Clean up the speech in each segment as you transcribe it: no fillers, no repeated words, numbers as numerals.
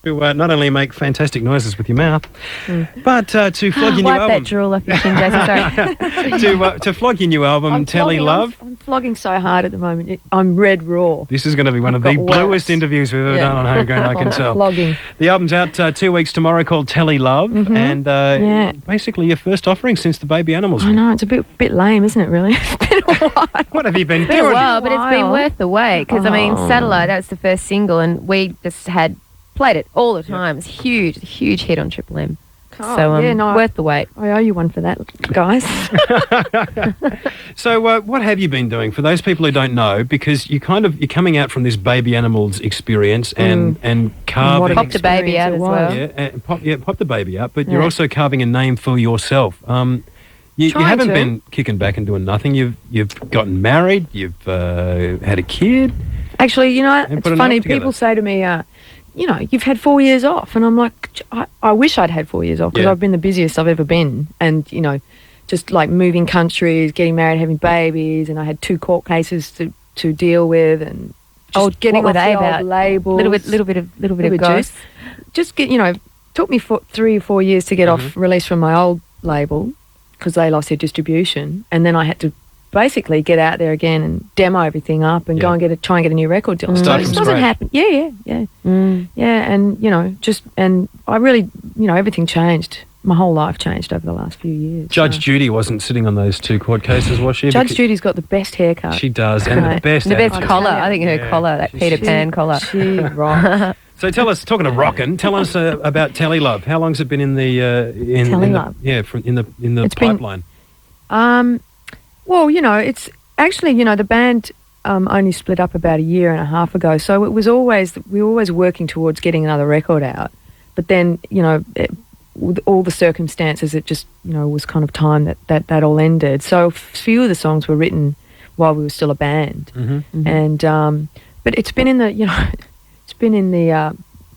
To not only make fantastic noises with your mouth, but to flog your new Wipe that album. drool off your chin, Jason. Sorry. To flog your new album, Telelove. I'm flogging so hard at the moment. I'm red raw. This is going to be one of I've the got bluest wax. interviews we've ever done on Homegrown, I can tell. Flogging. The album's out 2 weeks tomorrow, called Telelove, and basically your first offering since the baby animals. I know, it's a bit lame, isn't it, really? It's been a while. What have you been It's been doing? a while, but it's been worth the wait because, I mean, Satellite, that was the first single, and we just played it all the time. It's a huge hit on Triple M. Worth the wait. I owe you one for that, guys. So what have you been doing for those people who don't know? Because you're coming out from this baby animals experience and carving. Pop the baby out as well. Yeah, and pop the baby out. But you're also carving a name for yourself. You haven't been kicking back and doing nothing. You've gotten married. You've had a kid. Actually, you know, it's funny. People say to me, you've had 4 years off. And I'm like, I wish I'd had 4 years off because I've been the busiest I've ever been. And, just like moving countries, getting married, having babies. And I had 2 court cases to deal with and just getting off the old labels. Little bit of juice. Just took me 3 or 4 years to get off release from my old label because they lost their distribution. And then I had to basically get out there again and demo everything up and go and try and get a new record deal. Start It from doesn't scratch. happen. Yeah. And I really, everything changed. My whole life changed over the last few years. Judge Judy wasn't sitting on those 2 court cases, was she? Judge Judy's got the best haircut. She does, and the best collar. I think her collar, that Peter Pan collar. She rocks. So tell us, talking of rockin', tell us about Telelove. How long's it been in the Telelove? in the pipeline? Well, it's actually, the band only split up about a year and a half ago. So we were always working towards getting another record out. But then, with all the circumstances, it just, was kind of time that all ended. So a few of the songs were written while we were still a band. And, but it's been in the,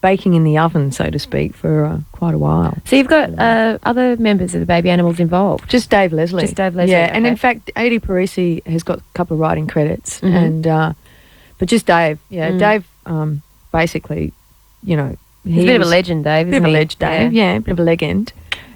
baking in the oven, so to speak, for quite a while. So you've got other members of the Baby Animals involved? Just Dave Leslie. Yeah, okay. and in fact, Adi Parisi has got a couple of writing credits, and but just Dave. Yeah, Dave. Basically, he's a bit of a legend, Dave. Bit of a legend, Dave. Yeah, bit of a legend.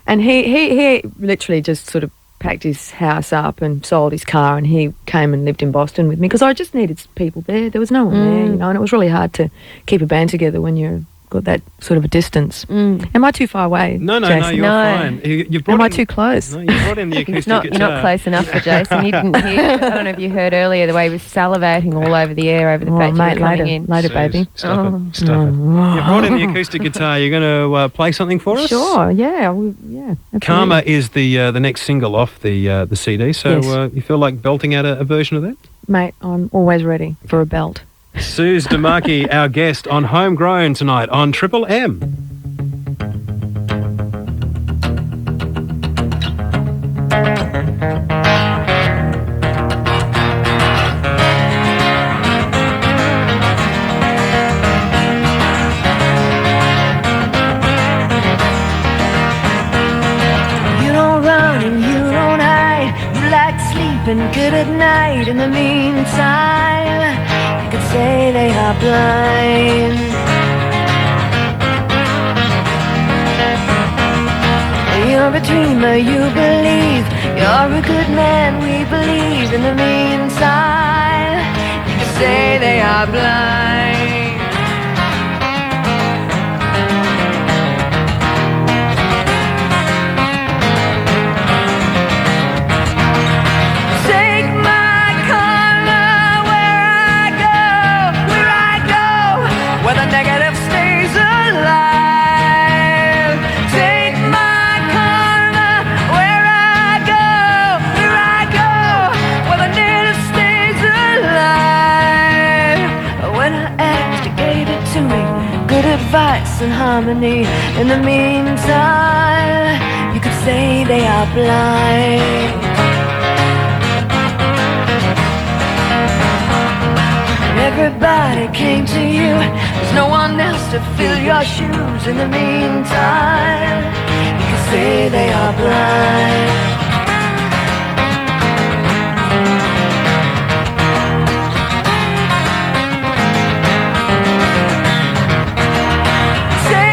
And he literally just sort of packed his house up and sold his car, and he came and lived in Boston with me because I just needed people there. There was no one there, and it was really hard to keep a band together when you've got that sort of a distance. Am I too far away? No, Jason? you're fine. Am I too close? No, you brought in the acoustic guitar. You're not close enough for Jason. You didn't hear. I don't know if you heard earlier the way he was salivating all over the air over the fact you were coming in. Later, baby. Stop it. You brought in the acoustic guitar. You're going to play something for us? Sure. Yeah. Absolutely. Karma is the next single off the CD. So you feel like belting out a version of that? Mate, I'm always ready for a belt. Suze Demarchi, our guest on Homegrown tonight on Triple M. You don't run and you don't hide. You like sleeping good at night. In the meantime, you could say they are blind. You're a dreamer, you believe. You're a good man, we believe. In the meantime, you could say they are blind. Take my color where I go, where the negative stays alive. Take my color where I go, where the negative stays alive. When I asked, you gave it to me, good advice and harmony. In the meantime, you could say they are blind. Everybody came to you. There's no one else to fill your shoes. In the meantime, you can say they are blind. Take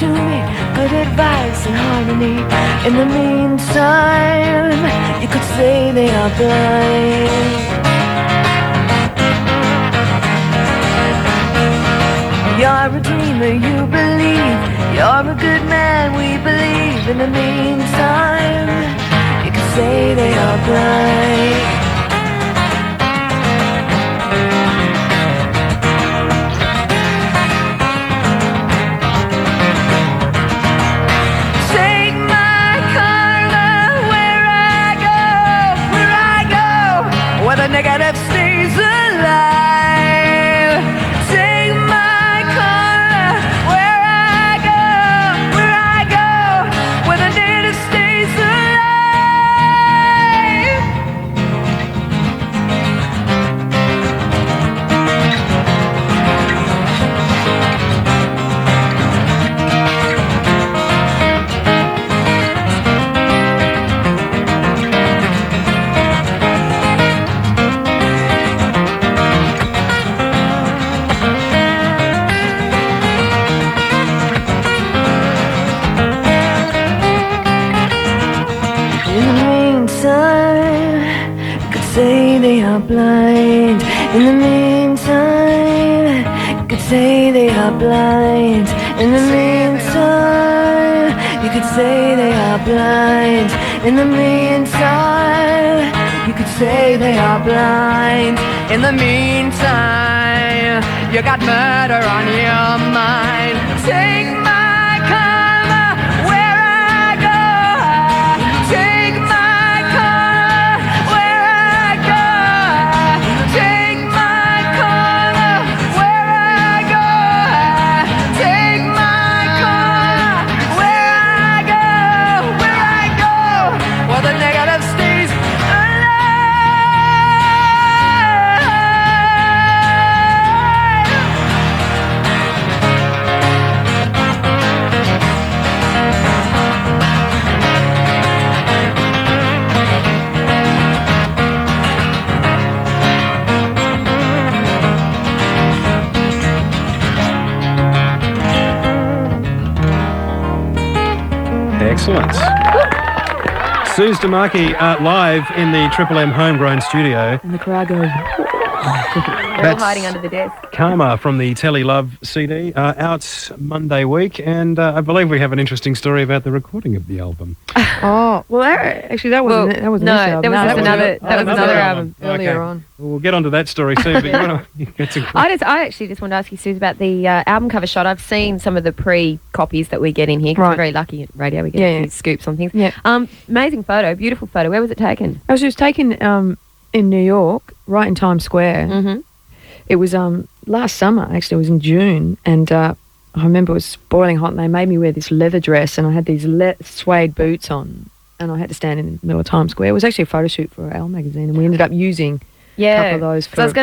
to me good advice and harmony. In the meantime, you could say they are blind. You're a dreamer, you believe. You're a good man, we believe. In the meantime, you could say they are blind. The negative stays alive. Take my car where I go, where the negative stays alive. Say they are blind. In the meantime, you could say they are blind. In the meantime, you could say they are blind. In the meantime, you could say they are blind. In the meantime, you got murder on your mind. Take my karma where I go. Take my Excellent. Suze Demarchi live in the Triple M Homegrown studio. And the crowd goes... They're all hiding under the desk. Karma from the Telelove CD, out Monday week, and I believe we have an interesting story about the recording of the album. Oh, well, actually, that wasn't it. That was another album earlier on. We'll get onto that story soon, but you want to get some... I actually just wanted to ask you, Suze, about the album cover shot. I've seen some of the pre-copies that we get in here, because we're very lucky at radio. We get a few scoops on things. Yeah. Amazing photo, beautiful photo. Where was it taken? It was taken in New York, right in Times Square. Mm-hmm. It was last summer, actually. It was in June, and I remember it was boiling hot, and they made me wear this leather dress, and I had these suede boots on, and I had to stand in the middle of Times Square. It was actually a photo shoot for Elle magazine, and we ended up using a couple of those. So I was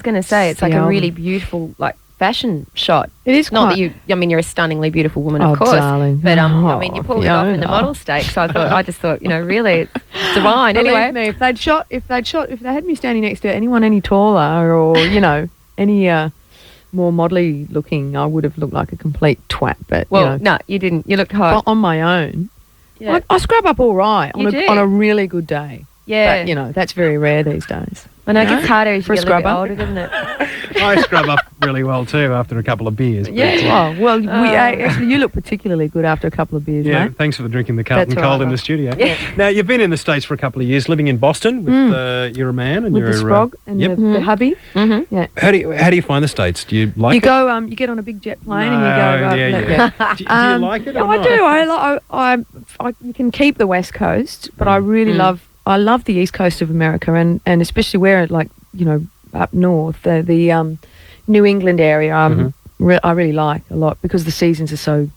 gonna say it's like a really beautiful fashion shot. It is not that you. I mean, you're a stunningly beautiful woman, of course, darling. but I mean, you pulled it off in the model state. So I just thought, really, it's divine. Anyway, me, if they had me standing next to anyone any taller or any more modelly looking, I would have looked like a complete twat. But no, you didn't. You looked hot on my own. Yeah. I scrub up all right on a really good day. Yeah, but, that's very rare these days. I know it gets harder as you get a little bit older, doesn't it? I scrub up really well too after a couple of beers. Yeah. Actually, you look particularly good after a couple of beers, Yeah, mate. Thanks for drinking the Carlton Cold in the studio. Yeah. Now, you've been in the States for a couple of years, living in Boston with you're a man and with you're the Sprog and the hubby. Mm-hmm. Yeah. How do you find the States? Do you like it? You get on a big jet plane and you go. Do you like it? Yeah, I do. You can keep the West Coast, but I really love the East Coast of America, and especially where up north, the New England area. I really like a lot because the seasons are so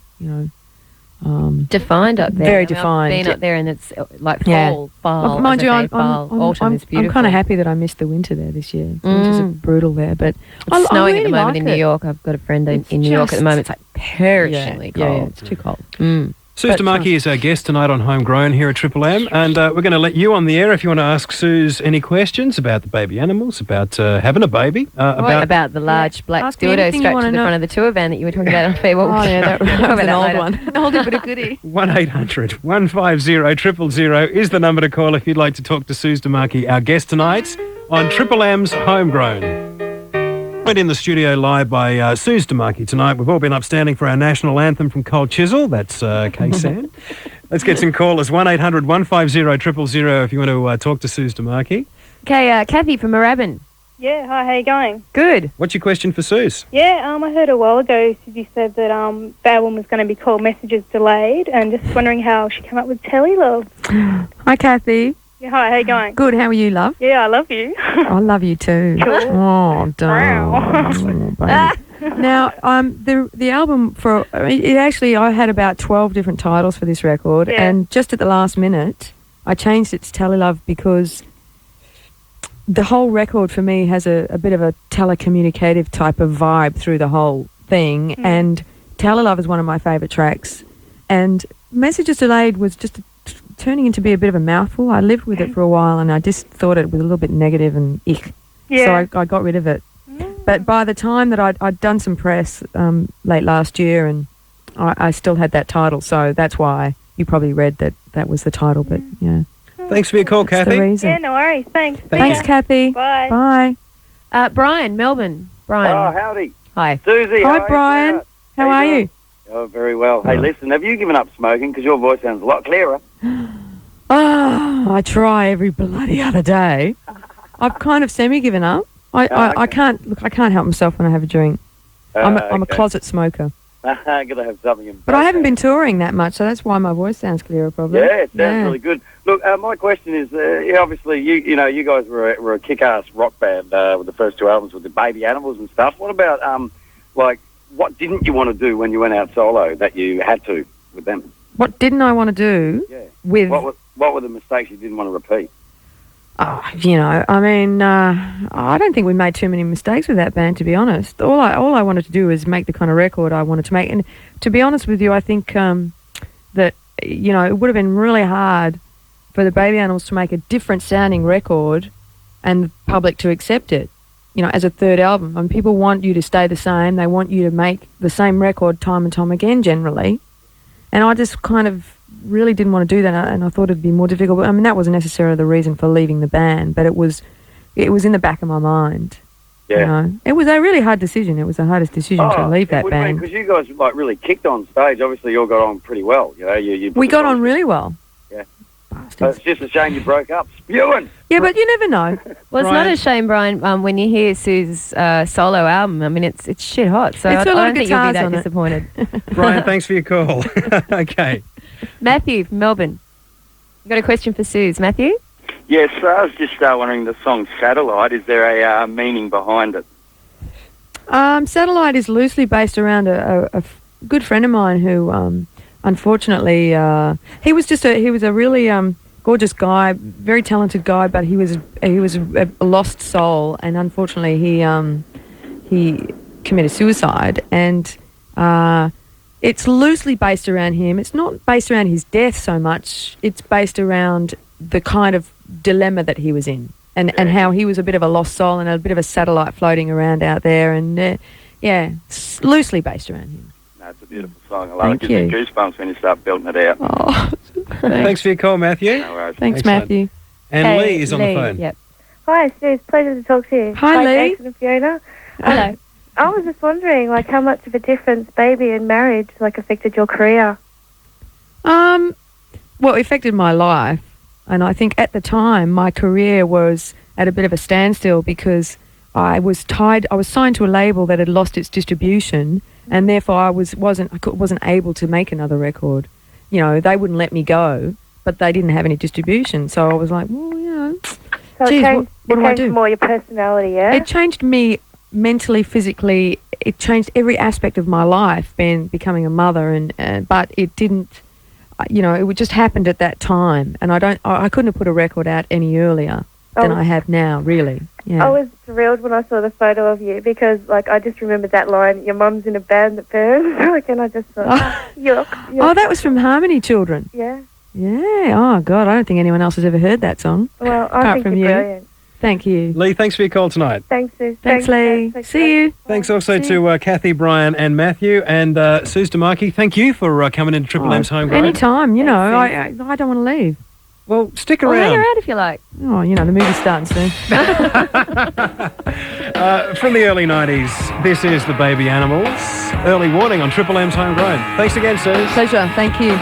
defined up there. Very defined. I've been up there, and it's like fall. Mind you, autumn is beautiful. I'm kind of happy that I missed the winter there this year. Winters are brutal there, but it's snowing really at the moment in New York. I've got a friend in New York at the moment. It's like perishingly cold. Yeah, it's too cold. Suze Demarchi is our guest tonight on Homegrown here at Triple M, and we're going to let you on the air if you want to ask Suze any questions about the baby animals, about having a baby, about the large black dildo strapped to the front of the tour van that you were talking about on Fair Walk. Oh yeah, that was an old one, an oldie but a goodie. 1-800-150-000 is the number to call if you'd like to talk to Suze Demarchi, our guest tonight on Triple M's Homegrown. Went in the studio live by Suze Demarchi tonight. We've all been upstanding for our national anthem from Cold Chisel. That's K-San. Let's get some callers. 1-800-150-000 if you want to talk to Suze Demarchi. Okay, Kathy from Moorabbin. Yeah, hi, how you going? Good. What's your question for Suze? Yeah, I heard a while ago you said that the album was going to be called Messages Delayed, and just wondering how she came up with Telelove. Hi, Kathy. Yeah, hi, how you going? Good. How are you, love? Yeah, I love you. I love you too. Cool. Oh, darling. Now, the album I had about 12 different titles for this record, and just at the last minute, I changed it to Telelove because the whole record for me has a bit of a telecommunicative type of vibe through the whole thing, and Telelove is one of my favourite tracks, and Messages Delayed was just turning into be a bit of a mouthful. I lived with it for a while, and I just thought it was a little bit negative and ick. Yeah. So I got rid of it. But by the time that I'd done some press late last year, and I still had that title, so that's why you probably read that was the title. But yeah. Thanks for your call, Kathy. Yeah, no worries. Thanks. Thanks, Kathy. Bye. Bye. Brian, Melbourne. Brian. Oh, howdy. Hi. Susie. Hi, Brian. How are you? Oh, very well. Hey, listen, have you given up smoking? Because your voice sounds a lot clearer. I try every bloody other day. I've kind of semi-given up. I can't help myself when I have a drink. I'm a closet smoker. Gotta have something. But I haven't been touring that much, so that's why my voice sounds clearer, probably. Yeah, it sounds really good. Look, my question is, obviously, you guys were a kick-ass rock band with the first two albums with the baby animals and stuff. What about, what didn't you want to do when you went out solo that you had to with them? What didn't I want to do? Yeah. With what were the mistakes you didn't want to repeat? Oh, I don't think we made too many mistakes with that band, to be honest. All I wanted to do was make the kind of record I wanted to make. And to be honest with you, I think that, it would have been really hard for the Baby Animals to make a different sounding record and the public to accept it, as a third album. I mean, people want you to stay the same. They want you to make the same record time and time again, generally. And I just kind of really didn't want to do that, and I thought it'd be more difficult. I mean, that wasn't necessarily the reason for leaving the band, but it was in the back of my mind. Yeah. It was a really hard decision. It was the hardest decision to leave that band. Because you guys really kicked on stage. Obviously, you all got on pretty well. We got on really well. Yeah. So it's just a shame you broke up. Spewing. Yeah, but you never know. Well, it's not a shame, Brian, when you hear Suze's solo album. I mean, it's shit hot, so I don't think you'll be that disappointed. Brian, thanks for your call. Okay. Matthew from Melbourne. You got a question for Suze, Matthew? Yes, I was just wondering, the song Satellite, is there a meaning behind it? Satellite is loosely based around a good friend of mine who, unfortunately, he was a really gorgeous guy, very talented guy, but he was a lost soul, and unfortunately he committed suicide, and it's loosely based around him. It's not based around his death so much. It's based around the kind of dilemma that he was in, and how he was a bit of a lost soul and a bit of a satellite floating around out there, and it's loosely based around him. It's a beautiful song. I love it. Gives me goosebumps when you start belting it out. Oh, thanks for your call, Matthew. No worries. Thanks, Matthew. And Lee is on the phone. Yep. Hi, Suze. Pleasure to talk to you. Hi, Lee. Jason and Fiona. Hello. I was just wondering, how much of a difference baby and marriage, affected your career? Well, it affected my life. And I think at the time, my career was at a bit of a standstill because I was signed to a label that had lost its distribution, and therefore I wasn't able to make another record. They wouldn't let me go, but they didn't have any distribution. So I was like, well, So geez, it what do I do? More your personality, yeah? It changed me mentally, physically. It changed every aspect of my life, becoming a mother, but it didn't. It just happened at that time, and I couldn't have put a record out any earlier. than I have now, really. Yeah. I was thrilled when I saw the photo of you because, like, I just remembered that line, your mum's in a band that burns. Like, and I just thought, yuck. Oh, that was from Harmony Children. Yeah. Yeah. Oh, God, I don't think anyone else has ever heard that song. Well, I think you're brilliant. Thank you. Lee, thanks for your call tonight. Thanks, Suze. Thanks, Lee. See you. Thanks also to Kathy, Brian and Matthew. And Suze Demarchi, thank you for coming into Triple M's Homegrown. Anytime, you know, I don't want to leave. Well, stick Well, hang around. around if you like. Oh, you know, the movie's starting soon. From the early 90s, this is The Baby Animals. Early warning on Triple M's Homegrown. Thanks again, Suze. Pleasure. Thank you.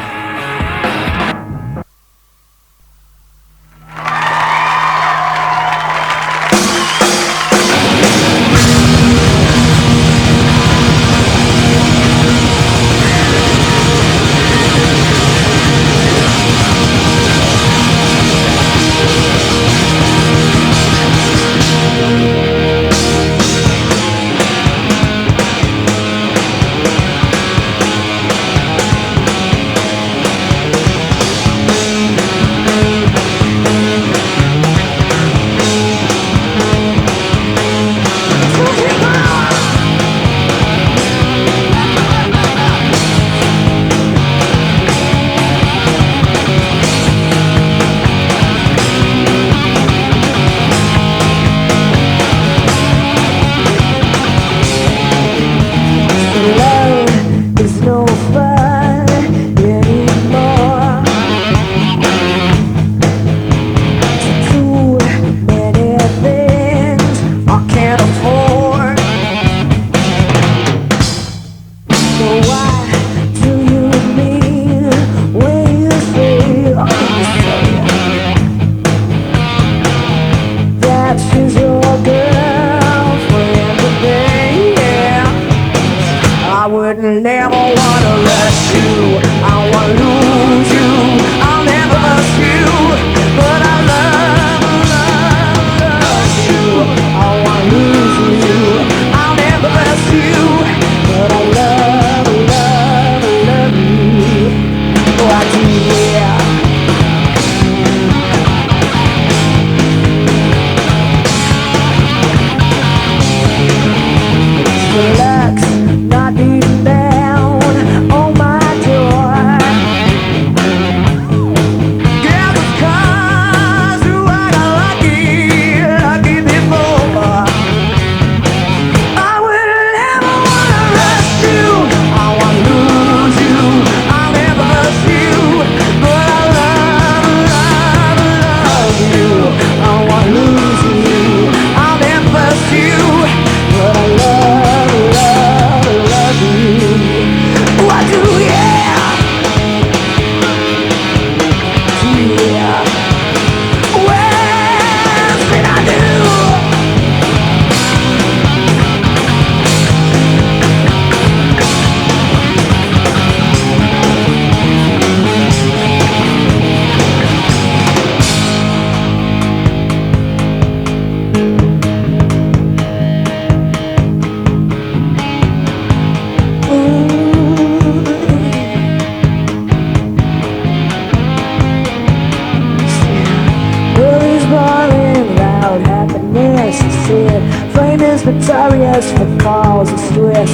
Notorious for cause of stress.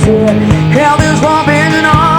Hell is robbing and all.